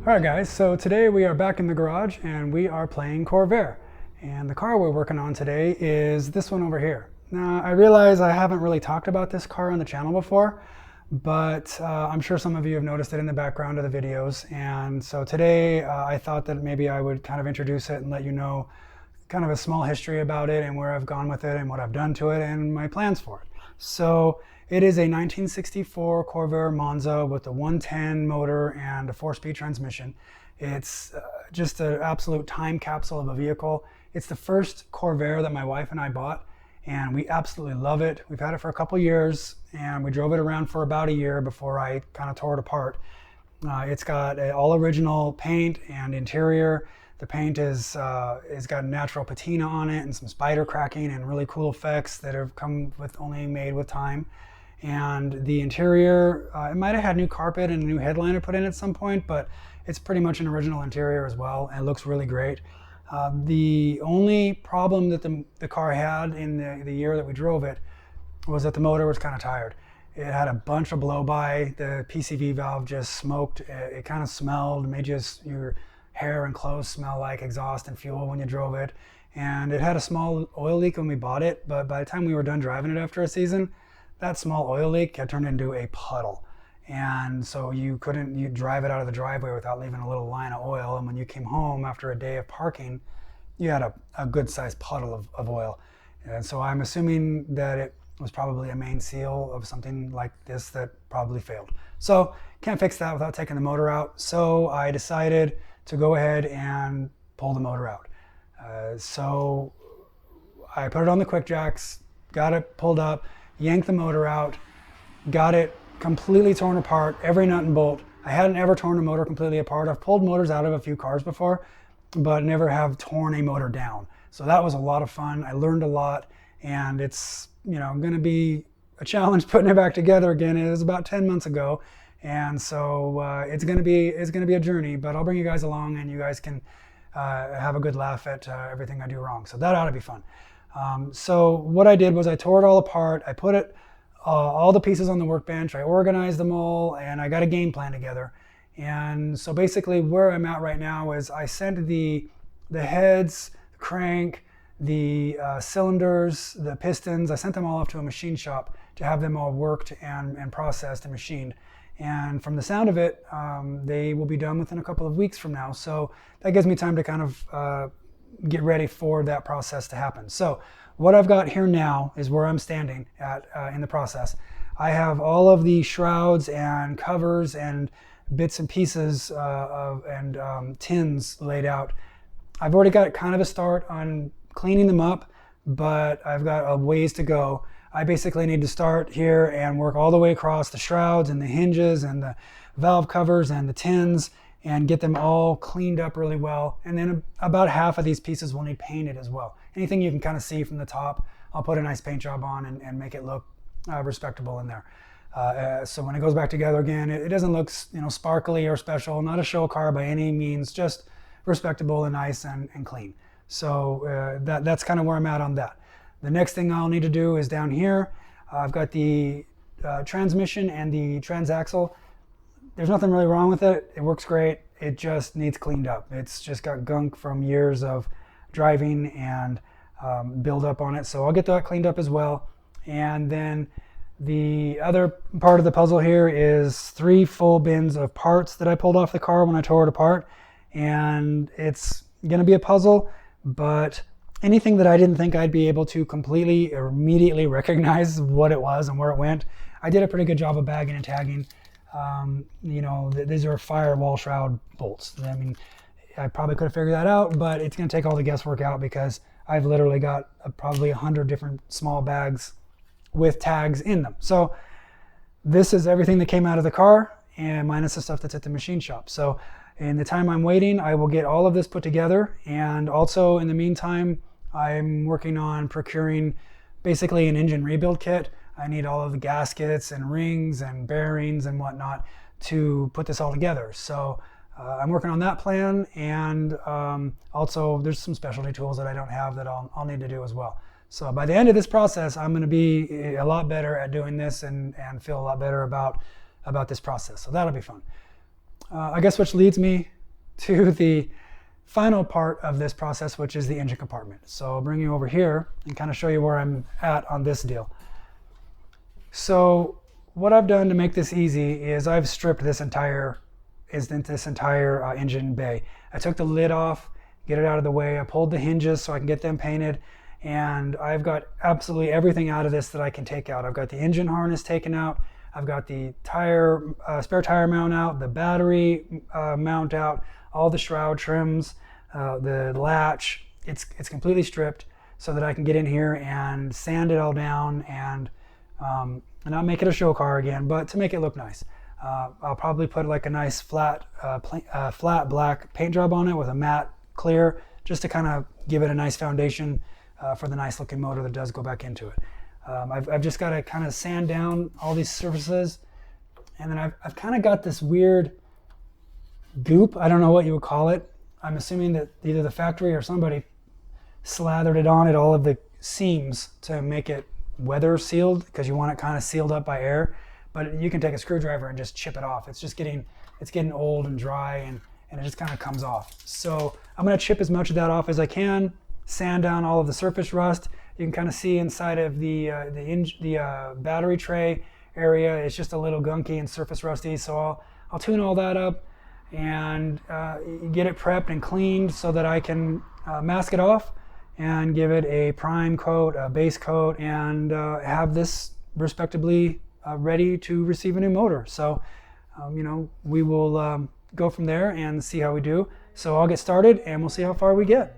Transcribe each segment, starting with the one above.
Alright guys, so today we are back in the garage and we are playing Corvair. And the car we're working on today is this one over here. Now I realize I haven't really talked about this car on the channel before, but I'm sure some of you have noticed it in the background of the videos. And so today I thought that maybe I would kind of introduce it and let you know kind of a small history about it and where I've gone with it and what I've done to it and my plans for it. So it is a 1964 Corvair Monza with a 110 motor and a 4-speed transmission. It's just an absolute time capsule of a vehicle. It's the first Corvair that my wife and I bought, and we absolutely love it. We've had it for a couple years, and we drove it around for about a year before I kind of tore it apart. It's got all original paint and interior. The paint is got natural patina on it and some spider cracking and really cool effects that have come with only made with time. And the interior, it might have had new carpet and a new headliner put in at some point, but it's pretty much an original interior as well, and it looks really great. The only problem that the car had in the year that we drove it was that the motor was kind of tired. It had a bunch of blow-by. The PCV valve just smoked. It kind of smelled, made your hair and clothes smell like exhaust and fuel when you drove it. And it had a small oil leak when we bought it, but by the time we were done driving it after a season, that small oil leak had turned into a puddle. And so you drive it out of the driveway without leaving a little line of oil. And when you came home after a day of parking, you had a good sized puddle of oil. And so I'm assuming that it was probably a main seal of something like this that probably failed. So can't fix that without taking the motor out. So I decided to go ahead and pull the motor out. So I put it on the quick jacks, got it pulled up, yanked the motor out, got it completely torn apart, every nut and bolt. I hadn't ever torn a motor completely apart. I've pulled motors out of a few cars before, but never have torn a motor down. So that was a lot of fun. I learned a lot, and it's going to be a challenge putting it back together again. It was about 10 months ago, and so it's going to be a journey. But I'll bring you guys along, and you guys can have a good laugh at everything I do wrong. So that ought to be fun. So what I did was I tore it all apart. I put all the pieces on the workbench. I organized them all, and I got a game plan together. And so basically where I'm at right now is I sent the heads, the crank, the cylinders, the pistons, I sent them all off to a machine shop to have them all worked and processed and machined. And from the sound of it, they will be done within a couple of weeks from now. So that gives me time to kind of get ready for that process to happen. So what I've got here now is where I'm standing at in the process. I have all of the shrouds and covers and bits and pieces and tins laid out. I've already got kind of a start on cleaning them up, but I've got a ways to go. I basically need to start here and work all the way across the shrouds and the hinges and the valve covers and the tins and get them all cleaned up really well. And then about half of these pieces will need painted as well. Anything you can kind of see from the top, I'll put a nice paint job on and make it look respectable in there. So when it goes back together again, it doesn't look sparkly or special, not a show car by any means, just respectable and nice and clean. So that's kind of where I'm at on that. The next thing I'll need to do is down here. I've got the transmission and the transaxle. There's nothing really wrong with it. It works great. It just needs cleaned up. It's just got gunk from years of driving and build up on it. So I'll get that cleaned up as well. And then the other part of the puzzle here is 3 full bins of parts that I pulled off the car when I tore it apart. And it's going to be a puzzle, but anything that I didn't think I'd be able to completely or immediately recognize what it was and where it went, I did a pretty good job of bagging and tagging. These are firewall shroud bolts. I mean, I probably could have figured that out, but it's going to take all the guesswork out because I've literally got probably 100 different small bags with tags in them. So this is everything that came out of the car and minus the stuff that's at the machine shop. So in the time I'm waiting, I will get all of this put together. And also in the meantime, I'm working on procuring basically an engine rebuild kit. I need all of the gaskets and rings and bearings and whatnot to put this all together. So I'm working on that plan, and also there's some specialty tools that I don't have that I'll need to do as well. So by the end of this process, I'm going to be a lot better at doing this and feel a lot better about this process. So that'll be fun. I guess which leads me to the final part of this process, which is the engine compartment. So I'll bring you over here and kind of show you where I'm at on this deal. So what I've done to make this easy is I've stripped this entire engine bay. I took the lid off, get it out of the way. I pulled the hinges so I can get them painted, and I've got absolutely everything out of this that I can take out. I've got the engine harness taken out. I've got the spare tire mount out, the battery mount out, all the shroud trims, the latch. It's completely stripped so that I can get in here and sand it all down and not make it a show car again, but to make it look nice. I'll probably put like a nice flat black paint job on it with a matte clear, just to kind of give it a nice foundation for the nice looking motor that does go back into it. I've just got to kind of sand down all these surfaces, and then I've kind of got this weird goop. I don't know what you would call it. I'm assuming that either the factory or somebody slathered it on at all of the seams to make it weather sealed, because you want it kind of sealed up by air. But you can take a screwdriver and just chip it off. It's getting old and dry, and it just kind of comes off. So I'm going to chip as much of that off as I can, sand down all of the surface rust. You can kind of see inside of the battery tray area, it's just a little gunky and surface rusty. So I'll tune all that up and get it prepped and cleaned so that I can mask it off and give it a prime coat, a base coat, and have this respectably ready to receive a new motor. So, we will go from there and see how we do. So I'll get started and we'll see how far we get.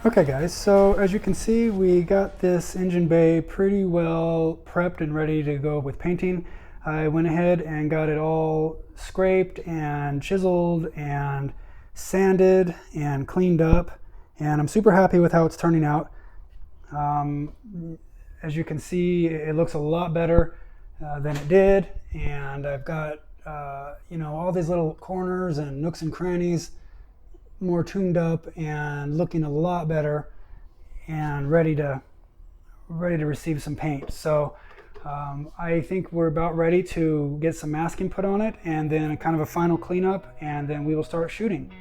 Okay guys, so as you can see, we got this engine bay pretty well prepped and ready to go with painting. I went ahead and got it all scraped and chiseled and sanded and cleaned up, and I'm super happy with how it's turning out. As you can see, it looks a lot better than it did, and I've got all these little corners and nooks and crannies more tuned up and looking a lot better and ready to receive some paint. So I think we're about ready to get some masking put on it, and then a kind of a final cleanup, and then we will start shooting.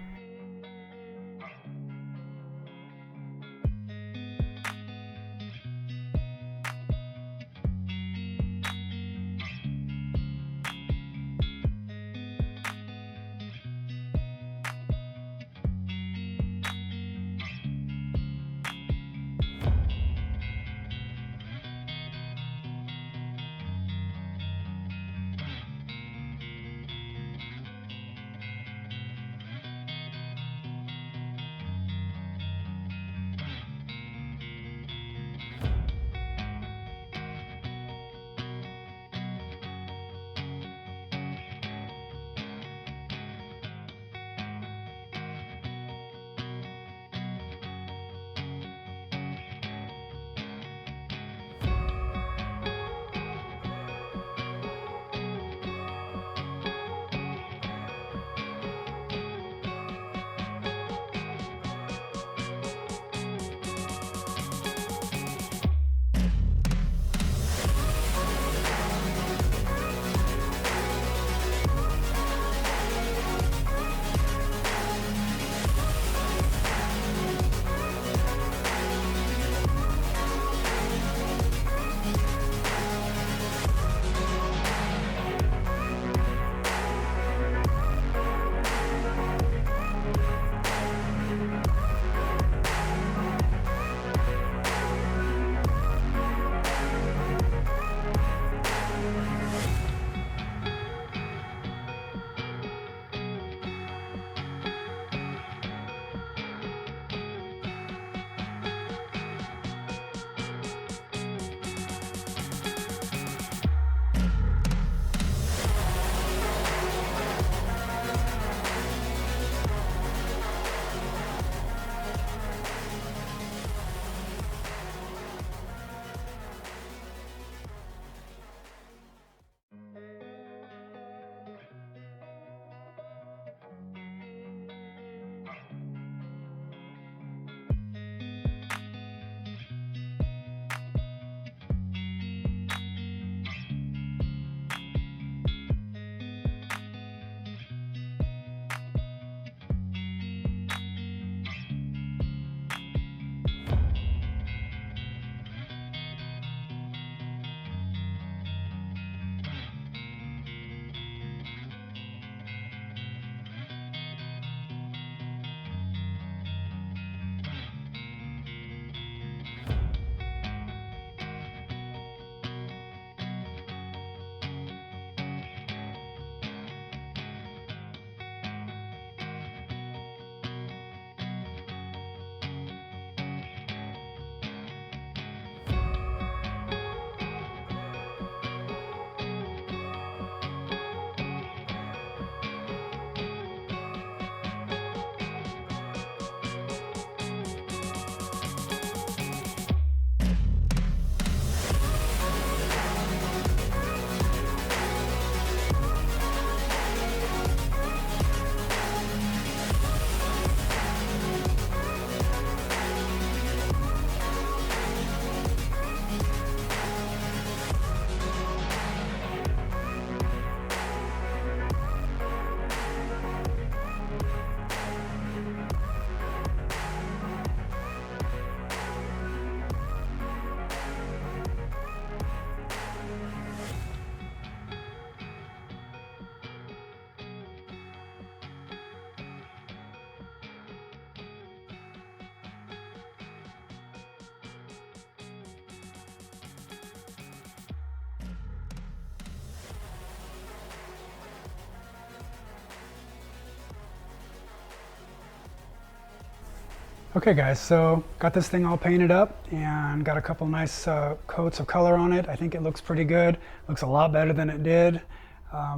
Okay guys, so got this thing all painted up and got a couple nice coats of color on it. I think it looks pretty good. Looks a lot better than it did.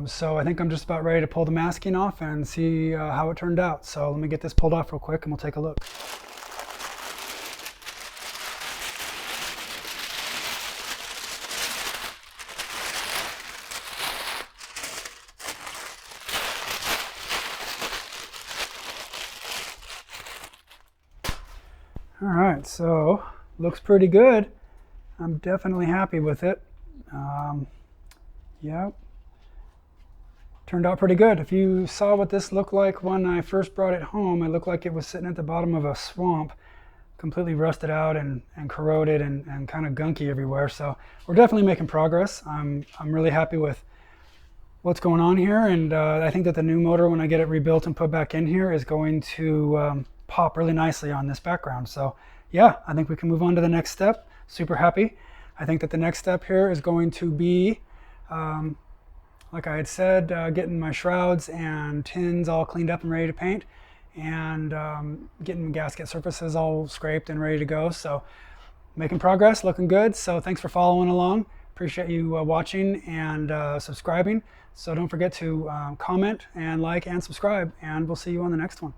So I think I'm just about ready to pull the masking off and see how it turned out. So let me get this pulled off real quick and we'll take a look. All right, so looks pretty good. I'm definitely happy with it. Yeah, turned out pretty good. If you saw what this looked like when I first brought it home, it looked like it was sitting at the bottom of a swamp, completely rusted out and corroded and kind of gunky everywhere. So we're definitely making progress. I'm really happy with what's going on here, and I think that the new motor, when I get it rebuilt and put back in here, is going to pop really nicely on this background. So yeah, I think we can move on to the next step. Super happy. I think that the next step here is going to be, like I had said, getting my shrouds and tins all cleaned up and ready to paint, and getting gasket surfaces all scraped and ready to go. So making progress, looking good. So thanks for following along. Appreciate you watching and subscribing. So don't forget to comment and like and subscribe, and we'll see you on the next one.